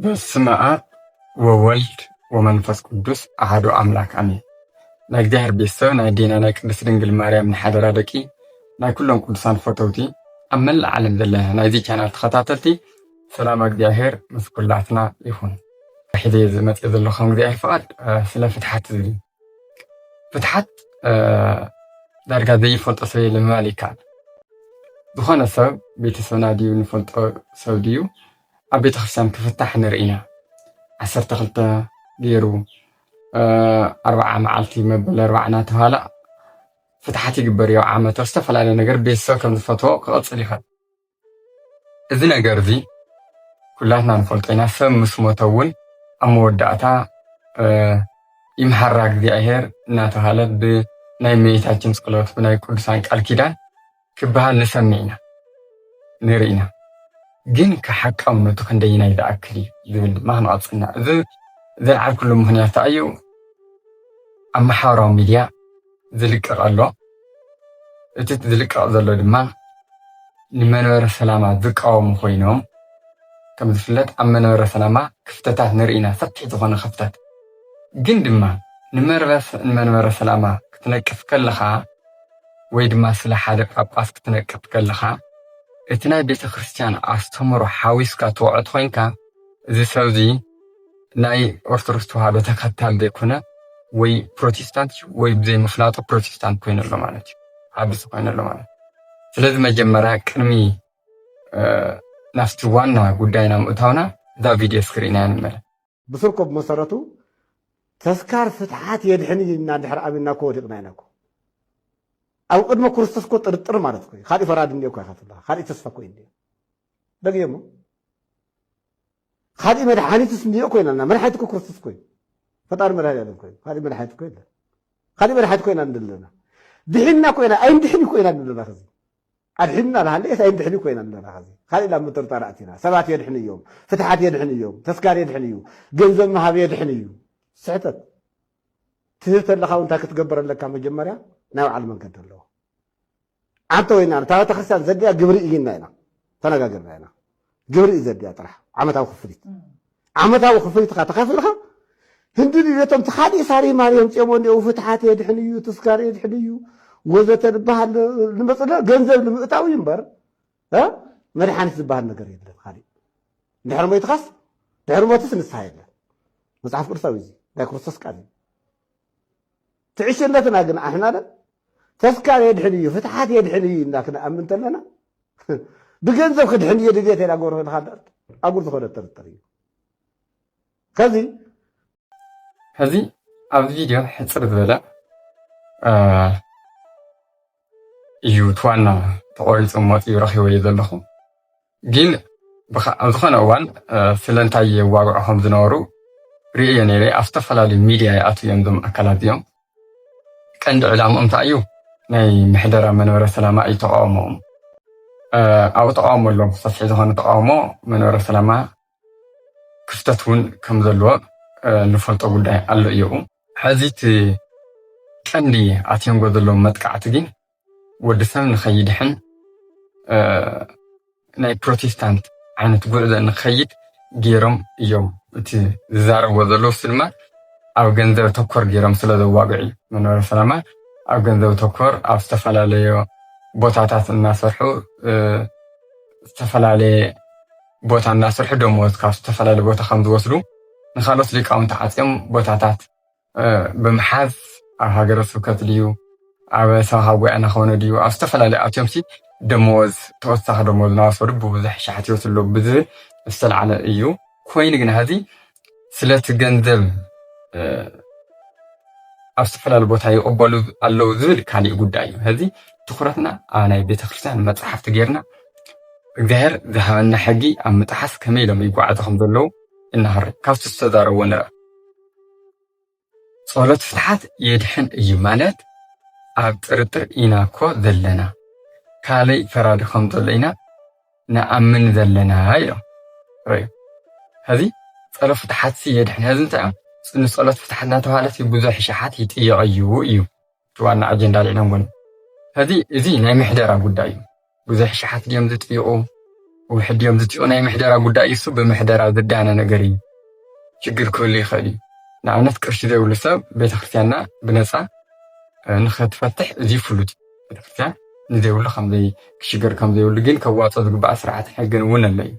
በስመ አብ ወወልድ ወመንፈስ ቅዱስ አሐዱ አምላክ አሜን። ናይ እግዚአብሔር ቤተሰብ ናይ ዲና ናይ ቅድስት ድንግል ማርያም ንሓደራ ደቂ ናይ ኩሎም ቅዱሳን ፈተውቲ ኣብ መላእ ዓለም ዘለና ናይዚ ቻናል ተኸታተልቲ ሰላም እግዚአብሔር ምስ ኩላትና ይኹን። ሕዚ ዝመፅእ ዘለኹ እግዚአብሔር ፍቃድ ስለ ፍትሓት ዝብል ፍትሓት ዳርጋ ዘይፈልጦ ሰብ ንምባል ይከኣል። ዝኾነ ሰብ ቤተሰብና ድዩ ንፈልጦ ሰብ ድዩ ኣብ ቤተክርስትያን ክፍታሕ ንርኢና 12 ገይሩ 40 መዓልቲ መበል 40 እናተባሃለ ፍትሓት ይግበር እዩ። ዓመት ዝተፈላለዩ ነገር ቤተሰብ ከም ዝፈትዎ ክቕፅል ይኽእል። እዚ ነገር እዚ ኩላትና ንፈልጦ ኢና። ሰብ ምስ ሞተ እውን ኣብ መወዳእታ ይምሓራ እግዚአብሔር እናተባሃለ ብናይ እመቤታችን ጸሎት ብናይ ቅዱሳን ቃል ኪዳን ክበሃል ንሰሚዕና ንርኢና። ግን ከሓቃውነቱ ክንደይናይ ዝኣክል እዩ ዝብል ድማ ክንቐፅልና። እዚ ዘለዓል ኩሉ ምክንያት እዩ ኣብ ማሕበራዊ ሚድያ ዝልቅቕ ኣሎ። እቲ ዝልቅቕ ዘሎ ድማ ንመንበረ ሰላማ ዝቃወሙ ኮይኖም ከም ዝፍለጥ ኣብ መንበረ ሰላማ ክፍተታት ንርኢና፣ ሰፊሕ ዝኾነ ክፍተት። ግን ድማ ንመንበረ ሰላማ ክትነቅፍ ከለኻ ወይ ድማ ስለ ሓደ ጳጳስ ክትነቅፍ ከለኻ እቲ ናይ ቤተ ክርስቲያን ኣስተምህሮ ሓዊስካ ትውዕት ኮይንካ እዚ ሰብ እዚ ናይ ኦርቶዶክስ ተዋህዶ ተኸታሊ ዘይኮነ ወይ ፕሮቴስታንት ወይ ብዘይምፍላጡ ፕሮቴስታንት ኮይኑ ኣሎ ማለት እዩ፣ ሓብሲ ኮይኑ ኣሎ ማለት እዩ። ስለዚ መጀመርያ ቅድሚ ናፍቲ ዋና ጉዳይና ምእታውና እዛ ቪድዮ ስክሪንና ንመለ ብስርኮ ብመሰረቱ ተስካር ፍትሓት የድሕን ኢና ድሕሪ ኣብና ከወዲቕና ኢና እኮ ኣብ ቅድመ ክርስቶስ እኮ ጥርጥር ማለት ኮይ ካሊእ ፈራድ እንዲኦ ኮይ ካፍላ ካሊእ ተስፋ ኮይ እንዲኦ ደግየሞ ካሊእ መድሓኒትስ እንዲኦ ኮይና መድሓኒት እኮ ክርስቶስ ኮይ ፈጣሪ መድሓኒት ኮይ ካሊእ መድሓኒት ኮይ ካሊእ መድሓኒት ኮይና እንደለና ድሕና ኮይና ኣይንድሕኒ ኮይና እንደለና ከዚ ኣድሕና ለሃለስ ኣይንድሕኒ ኮይና እንደለና ከዚ ካሊእ ላ ምጥርጣር ኣቲና ሰባት የድሕን እዮም፣ ፍትሓት የድሕን እዮም፣ ተስካር የድሕን እዩ፣ ገንዘብ መሃብ የድሕን እዩ። ስሕተት ትህብ ተለኻ እንታይ ክትገብር ኣለካ? መጀመርያ ናይ ባዕሉ መንገዲ ኣለዎ። ዓንተ ወይና እታ ቤተክርስትያን ዘድያ ግብሪ እይና ኢና ተነጋገርና ኢና። ግብሪ እዩ ዘድያ ጥራሕ ዓመታዊ ክፍሊት ኢኻ ተኸፊልካ ህንድን ኢለቶም ተኻሊእ ሳሪ ማርያም ጨሞ እንዲኦ ፍትሓት የድሕን እዩ፣ ተስካር የድሕን እዩ ወዘተ ዝበሃል ንመፅለ ገንዘብ ንምእታው እዩ እምበር መድሓኒት ዝበሃል ነገር የለን። ካሊእ እንድሕሪ ሞይትኻስ ድሕሪ ሞትስ ንስሓ የለን። መፅሓፍ ቅዱሳዊ እዚ ናይ ክርስቶስ ቃል እዩ። ትዕሽነትና ግን ኣሕና ተስካር የድሕን እዩ፣ ፍትሓት የድሕን እዩ እና ክንኣምን ተለና ብገንዘብ ክድሕን እየ ድሌት ኢላ ገብሮ ኢልካ ኣጉር ዝኾነ ጥርጥር እዩ። ሕዚ ኣብዚ ቪድዮ ሕፅር ዝበለ እዩ ትዋና ተቆሪፁ መፅኡ ረኪቦ እዩ ዘለኹ። ግን ኣብ ዝኾነ እዋን ስለ እንታይ የዋግዑ ዝነበሩ ርእየ ነይረ። ኣብ ዝተፈላለዩ ሚድያ ይኣትዉ እዮም ዞም ኣካላት እዚኦም። ቀንዲ ዕላምኦም እንታይ እዩ? ናይ ምሕደራ መንበረ ሰላማ እዩ ተቃውሞኦም። ኣብኡ ተቃውሞሎም ሰፊሕ ዝኾነ ተቃውሞ መንበረ ሰላማ ክፍተት እውን ከም ዘለዎ ንፈልጦ ጉዳይ ኣሎ እዩ። ሕዚ እቲ ቀንዲ ኣትየንጎ ዘለዎም መጥቃዕቲ ግን ወዲ ሰብ ንኸይድሕን ናይ ፕሮቴስታንት ዓይነት ጉዕዞ ንኸይድ ገይሮም እዮም። እቲ ዝዛረብዎ ዘለዉ ድማ ኣብ ገንዘብ ተኮር ገይሮም ስለ ዘዋግዑ እዩ። መንበረ ሰላማ ኣብ ገንዘብ ተኮር ኣብ ዝተፈላለየ ቦታታት እናሰርሑ ዝተፈላለየ ቦታ እናሰርሑ ደሞዝ ካብ ዝተፈላለየ ቦታ ከም ዝወስዱ ንካልኦት ሊቃውንቲ ዓፅዮም ቦታታት ብምሓዝ ኣብ ሃገረ ስብከት ድዩ ኣብ ሰብካ ጉዕና ከሆነ ድዩ ኣብ ዝተፈላለየ ኣትዮም ደሞዝ ተወሳኺ ደሞዝ እናወሰዱ ብብዙሕ ሸሓት ይወስሉ ብዝብል ዝተለዓለ እዩ። ኮይኑ ግን ሕዚ ስለቲ ገንዘብ ኣብ ዝተፈላለዩ ቦታ ይቕበሉ ኣለዉ ዝብል ካሊእ ጉዳይ እዩ። ሕዚ ትኩረትና ኣብ ናይ ቤተክርስትያን መፅሓፍቲ ጌርና እግዚአብሔር ዝሃበና ሕጊ ኣብ ምጥሓስ ከመይ ኢሎም ይጓዓዙ ከም ዘለዉ እናሃሪ ካብቲ ዝተዛረብዎ ንርአ። ጸሎት ፍትሓት የድሕን እዩ ማለት ኣብ ጥርጥር ኢና እኮ ዘለና፣ ካሊእ ፈራዲ ከም ዘሎ ኢና ንኣምን ዘለና ኢሎም ርእዩ። ሕዚ ጸሎት ፍትሓት የድሕን ሕዚ እንታይ እዮም? ንጸሎት ፍትሓት እናተባሃለት ብዙሕ ሸሓት ይጥየቕ እዩ ዋና ኣጀንዳ ልዕሎም ጎኒ። ሕዚ እዚ ናይ ምሕደራ ጉዳይ እዩ። ብዙሕ ሸሓት ድዮም ዝጥይቑ وحد يوم زتيوناي محدرة قدا يسو بمحدرة ضدنا نجري شجر كلي خلي نعنت كرش ذي ولا سب بيت خرسينا بنسعى نخد فتح ذي فلوت بيت خرسيان ذي ولا خم ذي شجر كم ذي ولا جين كوات صدق بأسرعة حقن ولا اللي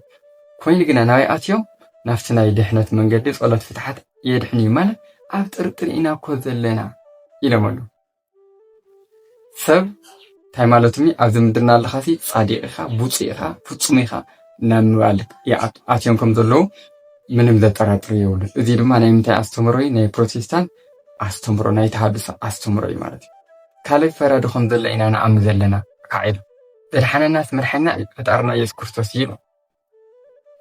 كوين لقينا ناي أتيوم نفسنا يدحنة من قديس ولا فتحت يدحني مال أبترترينا كوزلنا إلى ملو سب تاي مالتمي أزمدنا الخاسي صديقها بوصيها فتصميها نموالك يا أتيوم كم ذلو من بدأ تراتري يقول إذا ما نيمتى أستمري ناي بروتستان أستمر ناي تحدث أستمري مالتي كالي فراد خمد الله إن أنا عم ذلنا قاعدة الحنا الناس مرحنا فتعرنا يس كريستوس يلو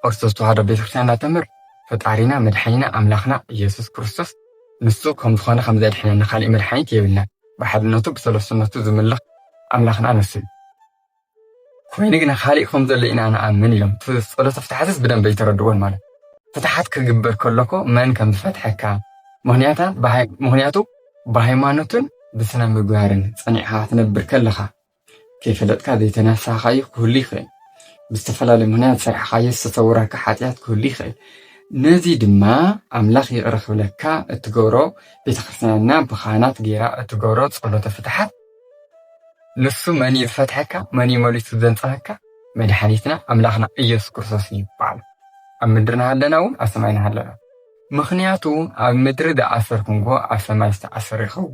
أرسطو هذا بيتخشنا تمر فتعرينا مدحينا أملاخنا يسوس كريستوس نسو كم خانة خمد الحنا نخلي مرحين تيبلنا بحد نطب سلسلة نطب زملخ أملاخنا نسل خوينينا خالي خمد الله إن أنا أمن يوم فصلت فتحتس بدن بيتردون ماله فتحت كجبر كلكو من كم فتحك مهنياتو بهيمانتون بسنا مجارن صنيعها تنبر كلها كيف لتك ذي تناسى خايف كل خير باستفلا لمهنيات سرح خايس تصورك حاتيات كل خير نزيد ما أملاخ يرخو لك التجورو بتخصنا بخانات جيرا التجورو صلوت فتحت نص مني فتحك مني موليت ذنتك مدحنيتنا أملاخنا إيس كرسي بعد أمدرنا هلنا وأسمعنا هلنا مخنياتو أمدر دا أثر كونغو أسمع استأثر يخو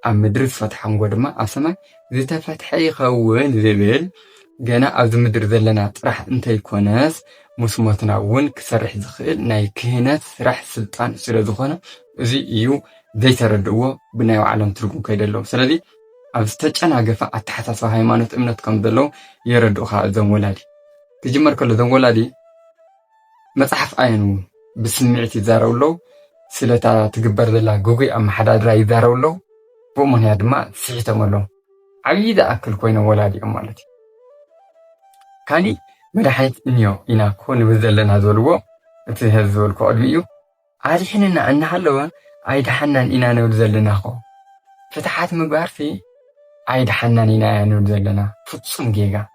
أمدر فتح كونغو دما أسمع زيت فتح يخوون ذبل جانا أزمدر ذلنا راح أنت يكوناس مسموتنا ون كسرح دخل ناي كهنات راح سلطان سير دخونه زي يو ذي تردوه بنايو عالم تركم كيدلو سلذي أبستجنا جفا أتحسس هايمانوت إمنتكم دلو يردوها ذم ولادي تجمر كل ذم ولادي مصحف أينو بسمعتي زارولو سلتا تقبر دلا جوجي أم حداد راي زارولو بومن يادما سيتملو عيدا أكل كوينا ولادي أمالتي كاني مدحيت إنيو إنا كون بذلنا ذولو تهذول كأدميو عادي حيننا أن حلوا عيد حنان إنا نوزلنا خو فتحات مبار في عيد حنان إنا نوزلنا فتصم جيجا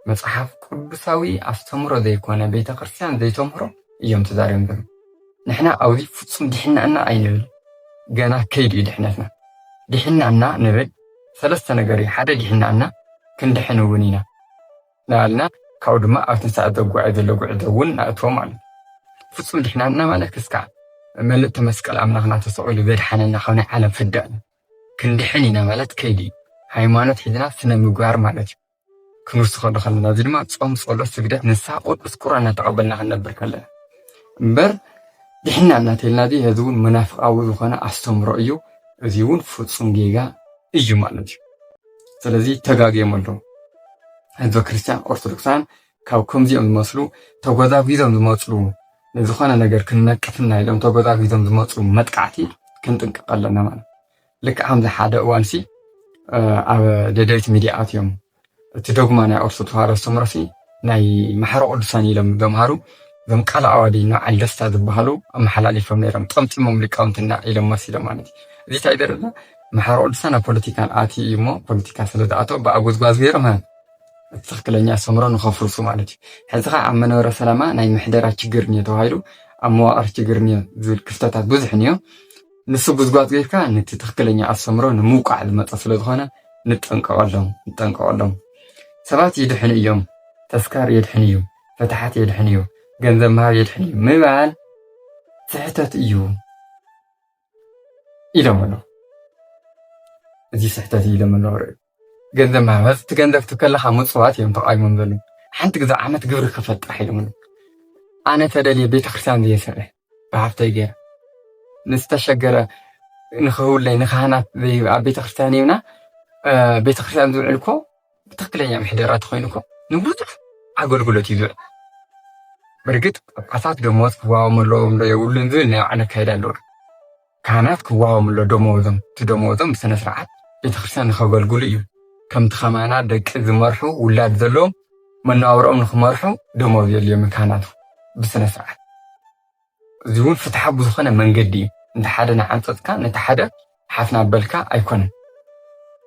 مصحف قدساوي أستمر ذي كون بيت كريستيان ذي تمر يوم تدارين ذم نحنا أودي فتصم دحنا أنا أينبل جانا كيدي دحنا أنا نبل ثلاث نجاري حدا دحنا أنا كندحنا ونينا نالنا كودما أتنسى أدقوا عدلون أتوم على فتصم دحنا أنا مالك إسكع ملت تمسك الأملاخنا تسعول بيد حننا خونا عالم فدان كندحنينا مالت كيدي هايمانوت حدنا سنة مقار مالت كنوس خلنا زلما تصوم صلاة سجدة نساء أذكرنا تقبلنا عنا بركلا بر دحنا ناتلنا دي هذون منافق أو ذخنا أستم رأيو ذيون فتصم جيجا إيجو مالتي سلذي تجاجي ملو هذا كريستيان أرثوذكسان كم زي المسلو توجدا فيزم المسلو نذخنا نجار كنا كفنا يوم توجدا فيزم المسلو متقعتي كنت نقلنا معنا لك عمل حدا وانسي ديت ميديات يوم تدوغمانا أرثوذكس سمرسي ناي محرق أدساني لم دمهارو ذم قال عوادينا على دستا ذبحلو أم حلالي فمنيرم طمتي مملك أنتنا إلى مسيرة مانتي ذي تايدرنا محرق أدسانا بوليتيكان آتي إيمو بوليتيكان سلداتو بأغوز غيرهم تخكلني سمران وخفرسو مالتي حزقا عمنا ورسلاما ناي محدرات تشجرني توهايلو أموا أرتجرني ذو الكفتات بوزحنيو نسو بوزغاز غيركا نتي تخكلني سمران موقع المتصل ذخنا نتنقعلهم سبات يدحن يوم تذكار يدحنيو فتحات يدحنيو جنزم مار يدحنيو مبال سحتات يوم إلى منو زي سحتات إلى منو جنزم مار بس تجنزف تكلها خمس صوات يوم تقاي من ذلك حنت كذا عمت قبر خفت أحيل منو أنا تدلي بيت خرسان ذي سرة بعرف تيجي نستشجر نخول لي نخانات ذي بيت خرسانينا بيت خرسان ذو الكو بتقلني محدرات خوينكم نبوتح أقول يذوع برجت قصات دموز كواو ملو يقولون ذولنا عنا كيدا لور كانت كواو ملو دموزم بسنة سرعات بتخرسان نخقول يو كم تخمانا دك ذمرحو ولاد ذلوم من ناورهم نخمرحو دموز يلي مكاناتو بسنة سرعات زيون فتح بوزخنا من قدي نتحدى نعنصت كان نتحدى حفنا بالكا أيكون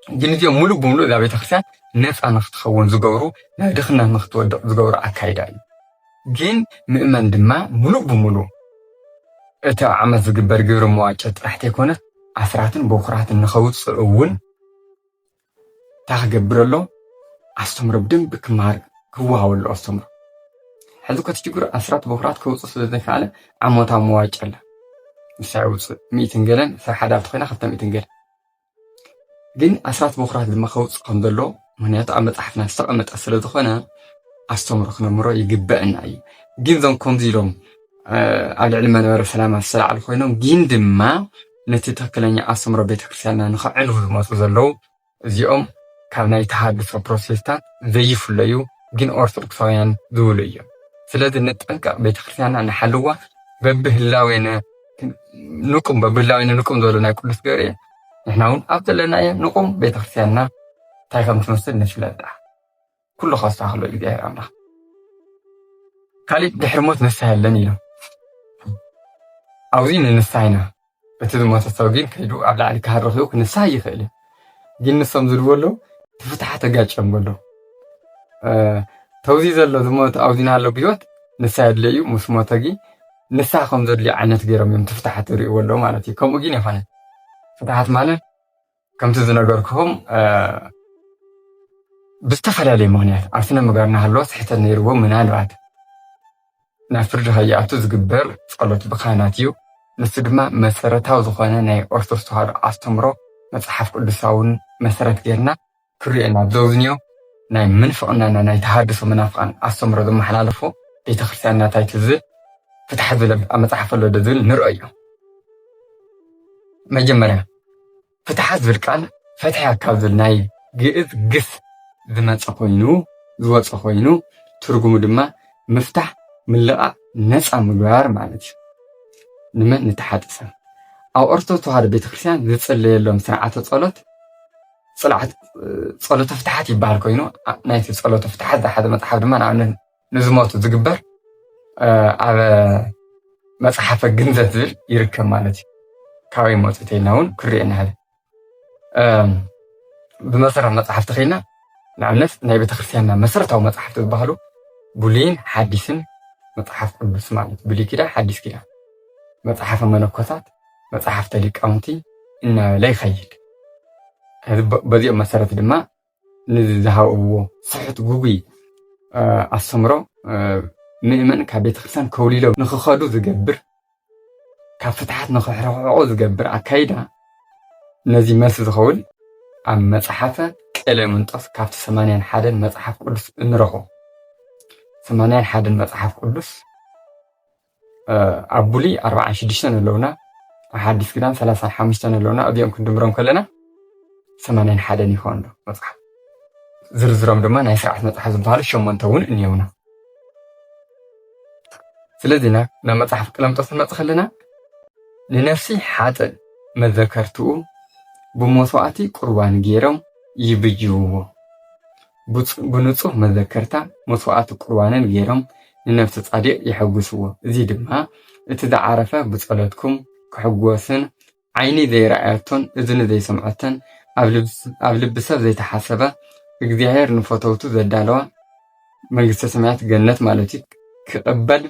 جنتي ملو بملو ذا بيتخرسان ነፃ ንኽትኸውን ዝገብሩ ናብ ድኽነት ንኽትወድቕ ዝገብሩ ኣካይዳ እዩ ግን ምእመን ድማ ሙሉእ ብሙሉእ እቲ ዓመት ዝግበር ግብሪ መዋጨት ጥራሕቲ ኣይኮነት ኣስራትን በኩራትን ንኸውፅእ እውን ታኽገብረሎ ኣስተምሮ ብደንቢ ክመሃር ክወሃበሉ ኣስተምሮ ሕዚ ኮ ትጅግሩ ኣስራት በኩራት ከውፅእ ስለ ዘይከኣለ ዓመታዊ መዋጮ ኣለ ንሳይ ውፅእ 100 ገለን ሰብ ሓደ ኣብቲ ኮይና 200 ገለን ግን ኣስራት በኩራት ድማ ከውፅእ ከም ዘሎ ምክንያቱ ኣብ መፅሓፍና ዝተቐመጠ ስለ ዝኾነ ኣስተምሮ ክነምሮ ይግበአና እዩ ግን ዞም ከምዚ ኢሎም ኣብ ልዕሊ መንበረ ሰላማ ዝተላዕሉ ኮይኖም ግን ድማ ነቲ ትክክለኛ ኣስተምሮ ቤተክርስትያንና ንኽዕንዉ ዝመፁ ዘለው እዚኦም ካብ ናይ ተሃድሶ ፕሮቴስታንት ዘይፍለዩ ግን ኦርቶዶክሳውያን ዝብሉ እዮም ስለዚ ንጠንቀቕ ቤተክርስትያንና ንሓልዋ በብህላዌነ ንቁም በብህላዌነ ንቁም ዝበሉ ናይ ቅዱስ ገብርኤል ንሕና እውን ኣብ ዘለናየ ንቁም ቤተክርስትያንና እንታይ ከም ትመስል ንፍለጣ ኩሉ ከስተኻኽሎ እግዚኣብሔር ኣምላኽ ካሊእ ድሕሪ ሞት ንስሓ የለን ኢሎም ኣብዚ ንንስሓ ኢና እቲ ዝሞተ ሰብ ግን ከይዱ ኣብ ላዕሊ ክሃርኽ ክንስሓ ይኽእል ግን ንሶም ዝድብሉ ኣለው ትፍትሓት ተጋጭዮም ኣሎ ተውዚ ዘሎ ዝሞተ ኣብዚ ናሃሎ ብሂወት ንስሓ የድልዮ እዩ ምስ ሞተ ግን ንስሓ ከም ዘድልዮ ዓይነት ገይሮም እዮም ትፍትሓት ይርእይዎ ኣለው ማለት እዩ ከምኡ ግን ይኾነ ፍትሓት ማለት ከምቲ ዝነገርክኹም ብዝተፈላለየ ምክንያት ኣብ ስነ ምግባር እናሃለዎ ስሕተት ነይርዎ ምናልባት ናብ ፍርዲ ከይኣቱ ዝግበር ጸሎት ብካህናት እዩ ንሱ ድማ መሰረታዊ ዝኾነ ናይ ኦርቶዶክስ ተዋህዶ ኣስተምሮ መፅሓፍ ቅዱሳውን መሰረት ጌርና ክርኤና ዘውዝንዮ ናይ ምንፍቅናና ናይ ተሃድሶ መናፍቃን ኣስተምሮ ዘመሓላለፎ ቤተክርስትያንና እንታይ ትዝብል ፍትሓት ዝብል ኣብ መፅሓፍ ኣሎ ዶ ዝብል ንርኦ እዩ መጀመርያ ፍትሓት ዝብል ቃል ፈትሕያ ካብ ዝብል ናይ ግእዝ ግስ ዝመፀ ኮይኑ ዝወፀ ኮይኑ ትርጉሙ ድማ ምፍታሕ ምልቓቕ ነፃ ምግባር ማለት እዩ ንመን ንተሓጥሰ ኣብ ኦርቶዶክስ ተዋህዶ ቤተክርስትያን ዝፅለየሎም ስርዓተ ጸሎት ጽልዓት ጸሎተ ፍትሓት ይበሃል ኮይኑ ናይቲ ጸሎተ ፍትሓት ዝሓዘ መፅሓፍ ድማ ንኣብነት ንዝሞቱ ዝግበር ኣብ መፅሓፈ ግንዘት ዝብል ይርከብ ማለት እዩ ካበይ መፅእት ኢልና እውን ክርኤና ሃለ ብመሰረት መፅሓፍ ተኸይልና ንኣብነት ናይ ቤተክርስትያንና መሰረታዊ መፅሓፍቲ ዝበሃሉ ብሉይን ሓዲስን መፅሓፍ ቅዱስ ማለት ብሉይ ኪዳን ሓዲስ ኪዳን መፅሓፈ መነኮሳት መፅሓፍተ ሊቃውንቲ እናበለ ይኸይድ በዚኦም መሰረት ድማ ንዝሃብዎ ስሑት ጉጉይ ኣስተምሮ ምእመን ካብ ቤተክርስትያን ከውሊሎም ንክኸዱ ዝገብር ካብ ፍትሓት ንክሕርሕቁ ዝገብር ኣካይዳ ነዚ መልሲ ዝኸውን ኣብ መፅሓፈ ቀሌምንጦስ ካብቲ 81 መፅሓፍ ቅዱስ እንረኽቦ 81 መፅሓፍ ቅዱስ ኣብ ብሉይ 46 ኣለውና ኣብ ሓዲስ ኪዳን 35 ኣለውና እዚኦም ክንድምሮም ከለና 81 ይኾን ዶ መፅሓፍ ዝርዝሮም ድማ ናይ ስርዓት መፅሓፍ ዝበሃሉ 8 እውን እኒአውና ስለዚ ናብ መፅሓፍ ቀሌምንጦስ ንመፅእ ከለና ንነፍሲ ሓጥእ መዘከርትኡ ብመስዋእቲ ቁርባን ገይሮም ይብጅውዎ ብንጹህ መዘከርታ መስዋእቲ ቁርባንን ገይሮም ንነፍሲ ጻድቅ ይሕጉስዎ እዚ ድማ እቲ ዝዓረፈ ብጸሎትኩም ክሕጎስን ዓይኒ ዘይረኣያቶን እዝኒ ዘይሰምዖተን ኣብ ልቢ ሰብ ዘይተሓሰበ እግዚኣብሔር ንፈተውቱ ዘዳለዋ መንግስተ ሰማያት ገነት ማለት እዩ ክቕበል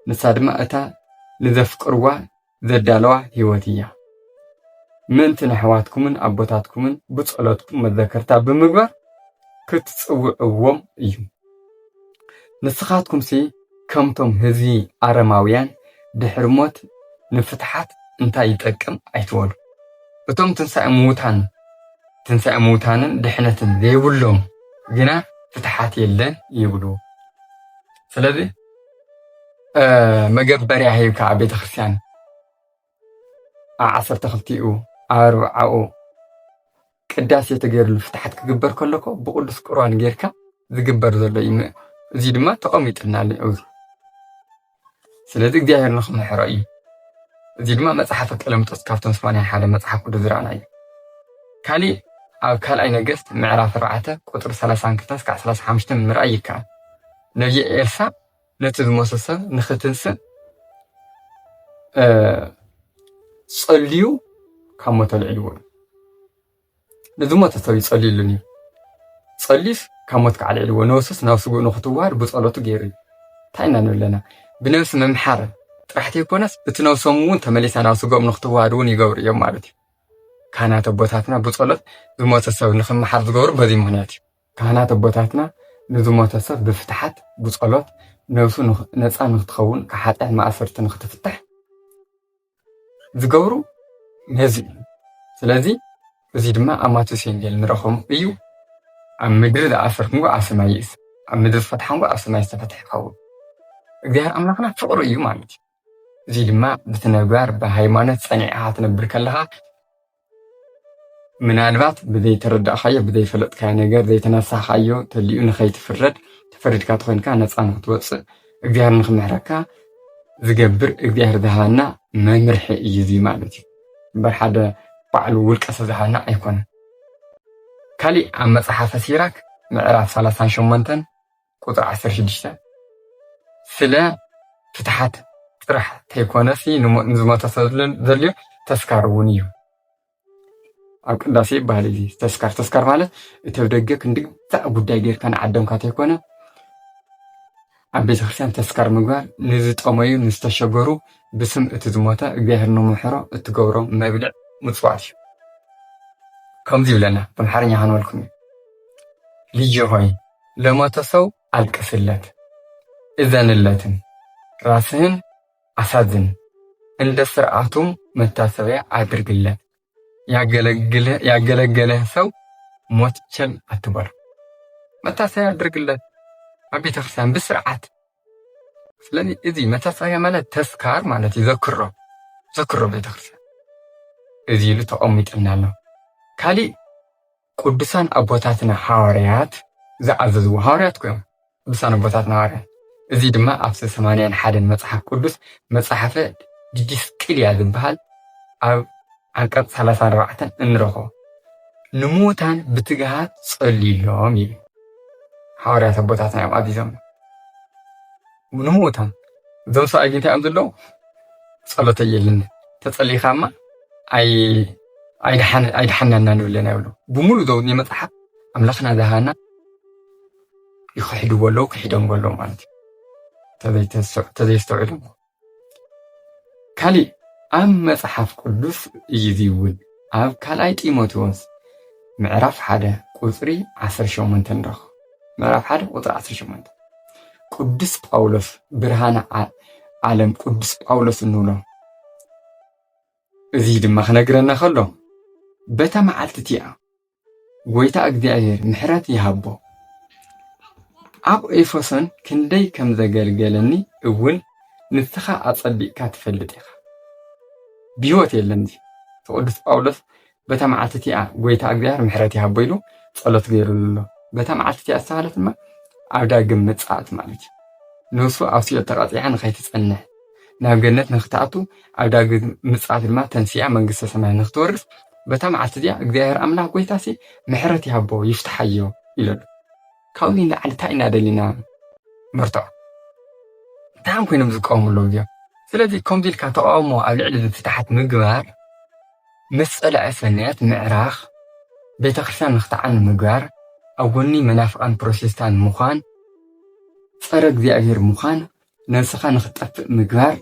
ንሳ ድማ እታ ንዘፍቅርዋ ዘዳለዋ ህይወት እያ ምእንቲ ንኣሕዋትኩምን ኣቦታትኩምን ብጸሎትኩም መዘከርታ ብምግባር ክትጽውዕዎም እዩ ንስኻትኩም ከምቶም ህዝቢ ኣረማውያን ድሕሪ ሞት ንፍትሓት እንታይ ይጠቅም ኣይትበሉ እቶም ትንሣኤ ምውታንን ድሕነትን ዘይብሎም ግና ፍትሓት የለን ይብሉ ስለዚ መገበርያ ሂብካ ኣብ ቤተክርስትያን ኣብ 12ኡ ኣብ 40ኡ ቅዳሴ ተገይሩሉ ፍትሓት ክግበር ከለኮ ብቅዱስ ቁርባን ጌርካ ዝግበር ዘሎ እዩ እዚ ድማ ተቐሚጥልና ኣሎ ስለዚ እግዚኣብሔር ንኽምሕሮ እዩ እዚ ድማ መፅሓፈ ቀሌምንጦስ ካብቶም 81 መፅሓፍ ቅዱስ ዝረኣና እዩ ካሊእ ኣብ ካልኣይ ነገሥት ምዕራፍ 4 ቁጥሪ 32-35 ምርኣይ ይከኣል ነብይ ኤልሳዕ ነቲ ዝሞተ ሰብ ንኽትንስእ ጸልዩ ካብ ሞት ኣልዒልዎ ንዝሞተ ሰብ ይጸልዩሉን እዩ ጸሊስ ካሞት ከዓልዕልዎ ነብሱስ ናብ ስጉእ ንኽትዋሃድ ብጸሎቱ ገይሩ እዩ ታይና ንብለና ብነብሲ ምምሓር ጥራሕቲ ይኮነስ እቲ ነብሶም እውን ተመሊሳ ናብ ስጉኦም ንኽትዋሃድ እውን ይገብሩ እዮም ማለት እዩ ካህናት ኣቦታትና ብጸሎት ዝሞተ ሰብ ንኽምሓር ዝገብሩ በዚ ምክንያት እዩ ካህናት ኣቦታትና ንዝሞተ ሰብ ብፍትሓት ብጸሎት ነብሱ ነፃ ንኽትኸውን ካብ ሓጢአት ማእሰርቲ ንኽትፍታሕ ዝገብሩ ነዚ ስለዚ እዚ ድማ ኣብ ማቴዎስ ወንጌል ንረኽቦ እዩ ኣብ ምድሪ ዝኣሰርክምዎ ኣብ ሰማይ ይእሰር ኣብ ምድሪ ዝፈትሐምዎ ኣብ ሰማይ ዝተፈትሐ ይኸውን እግዚኣብሔር ኣምላኽና ፍቕሪ እዩ ማለት እዩ እዚ ድማ በቲ ምግባር ብሃይማኖት ፀኒዕኻ ትነብር ከለኻ ምናልባት ብዘይተረዳእኻዮ ብዘይፈለጥካዮ ነገር ዘይተነሳኻዮ ተልዩ ንኸይትፍረድ ተፈሪድካ ተኮይንካ ነፃ ንኽትወፅእ እግዚኣብሔር ንኽምሕረካ ዝገብር እግዚኣብሔር ዝሃበና መምርሒ እዩ እዚ ማለት እዩ እምበር ሓደ ባዕሉ ውልቀ ሰብ ዝሃበና ኣይኮነን ካሊእ ኣብ መፅሓፈ ሲራክ ምዕራፍ 38 ቁጥሪ 16 ስለ ፍትሓት ጥራሕ ተይኮነሲ ንዝሞተ ሰብ ዘድልዮ ተስካር እውን እዩ ኣብ ቅዳሴ ይበሃል እዚ ተስካር ማለት እቲ ብደገ ክንድግዛእ ጉዳይ ጌርካ ንዓደምካ ተይኮነ ኣብ ቤተ ክርስቲያን ተስካር ምግባር ንዝጠመዩ ንዝተሸገሩ ብስም እቲ ዝሞተ እግዚኣብሔር ንምሕሮ እትገብሮ መብልዕ ምጽዋት እዩ ከምዚ ይብለና በአምሓርኛ ክንበልኩም ልጄ ሆይ ለሞተ ሰው አልቅስለት እዘንለትን ራስህን አሳዝን እንደ ስርዓቱም መታሰቢያ አድርግለት ያገለገለህ ሰው ሞት ቸል አትበለው መታሰቢያ አድርግለት ኣብ ቤተ ክርስቲያን ብስርዓት ስለዚህ እዚ መታሰቢያ ማለት ተስካር ማለት ይዘክሮ ቤተ ክርስቲያን እዚ ኢሉ ተቐሚጥና ኣሎ ካሊእ ቅዱሳን ኣቦታትና ሐዋርያት ዝኣዘዝዎ ሐዋርያት ኮይኖም ቅዱሳን ኣቦታትና ሐዋርያት እዚ ድማ ኣብ 81 መጽሓፍ ቅዱስ መጽሓፈ ዲድስቅልያ ዝበሃል ኣብ አንቀጽ 34 እንረኽቦ ንሙታን ብትግሃት ጸልዩሎም ይብል ሐዋርያት ኣቦታትና እዮም ኣዚዞም ንሙታን እዞም ሰብኣይ እንታይ እዮም ዘለዉ ጸሎተ የለን ተጸሊኻማ ኣይድሓናና ንብለና ይብሉ ብሙሉእ ዘውኒ መጽሓፍ ኣምላኽና ዝሃበና ይኽሕድዎ ኣለዉ ክሒዶም ኣለዉ ማለት እዩ ተዘይስተውዕሉ ካሊእ ኣብ መጽሓፍ ቅዱስ እዩ ዝይውን ኣብ ካልኣይ ጢሞቴዎስ ምዕራፍ 1 ቁጽሪ 18 ንረኽቦ ምዕራፍ 1 ቁጽሪ 18 ቅዱስ ጳውሎስ ብርሃነ ዓለም ቅዱስ ጳውሎስ እንብሎ እዚ ድማ ክነግረና ከሎ በታ መዓልቲ እቲኣ ጎይታ እግዚኣብሔር ምሕረት ይሃቦ ኣብ ኤፌሶን ክንደይ ከም ዘገልገለኒ እውን ንስኻ ኣጸቢቕካ ትፈልጥ ኢኻ ብህይወት የለን እዚ ቅዱስ ጳውሎስ በታ መዓልቲ እቲኣ ጎይታ እግዚኣብሔር ምሕረት ይሃቦ ኢሉ ጸሎት ገይሩሉ ኣሎ በታ መዓልቲ እቲኣ ዝተባህለት ድማ ኣብ ዳግም ምጽኣት ማለት እዩ ነፍሱ ኣብ ሲኦል ተቐፂዓ ንኸይትጸንሕ ናብ ገነት ንኽትኣቱ ኣብ ዳግም ምጽኣት ድማ ተንሲኣ መንግስተ ሰማይ ንኽትወርስ በታ መዓልቲ እዚኣ እግዚኣብሔር ኣምላኽ ጎይታሲ ምሕረት ይሃቦ ይፍትሓዮ ኢለሉ ካብዚ ንላዕሊ እንታይ ኢና ደሊና መርትዖ እንታይ ኮይኖም ዝቃወምሉ እዚኦም ስለዚ ከምዚ ኢልካ ተቃውሞ ኣብ ልዕሊ ፍትሓት ምግባር ምስ ጸላኢ ሰናያት ምዕራኽ ቤተ ክርስቲያን ንኽትዓኒ ምግባር ኣብ ጎኒ መናፍቃን ፕሮቴስታንት ምዃን ጸረ እግዚኣብሔር ምዃን ነፍስኻ ንኽጠፍእ ምግባር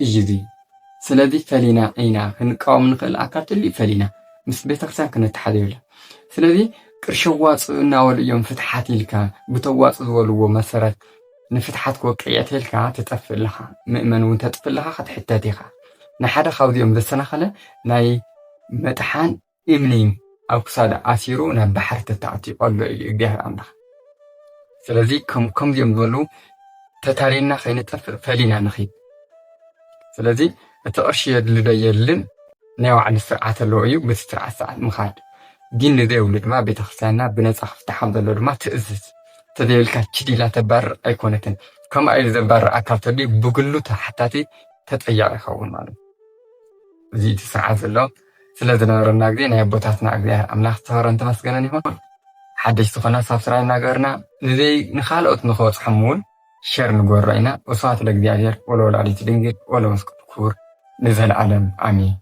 እዩ እዚ ስለዚ ፈሊና ኢና ክንቃወም ንኽእል ኣካል ትልዩ ፈሊና ምስ ቤተ ክርስቲያን ክንተሓዝ የብላ ስለዚ ቅርሺ ዋፅኡ እናበሉ እዮም ፍትሓት ኢልካ ብተዋፅኡ ዝበልዎ መሰረት ንፍትሓት ክወቅዕ እተኢልካ ትጠፍእ ኣለኻ ምእመን እውን ተጥፍእ ኣለኻ ክትሕተት ኢኻ ንሓደ ካብዚኦም ዘሰናኸለ ናይ መጥሓን እምኒ ኣብ ክሳድ ኣሲሩ ናብ ባሕሪ ተተኣትዩ ኣሎ እዩ እግዚኣብሔር ኣምላኽ ስለዚ ከምዚኦም ዝበሉ ተታሊና ከይንጠፍእ ፈሊና ንኸይድ ስለዚ እቲ ቅርሺ የድሊ ዶ የድልን ናይ ባዕሉ ስርዓት ኣለዎ እዩ በቲ ስርዓት ሰዓት ምኻድ ግን ንዘይብሉ ድማ ቤተ ክርስቲያንና ብነፃ ክፍታሖም ዘሎ ድማ ትእዝዝ ተዘይብልካ ችዲላ ተባርር ኣይኮነትን ከምኣ ኢሉ ዘባርር ኣካል ተድልዩ ብግሉ ተሓታቲ ተጠያቂ ይኸውን ማለት እዚ እቲ ስርዓት ዘሎ ስለ ዝነበረና ግዜ ናይ ኣቦታትና እግዚኣብሔር ኣምላኽ ዝተባረከን ተመስገነን ይኹን ሓደሽቲ ዝኾና ሳብ ስራይ እናገርና ንኻልኦት ንኽበፅሖም እውን ሸር ንገብሮ ኢና ወስብሐት ለእግዚአብሔር ወለወላዲቱ ድንግል ወለመስቀሉ ክቡር ንዘለዓለም ኣሜን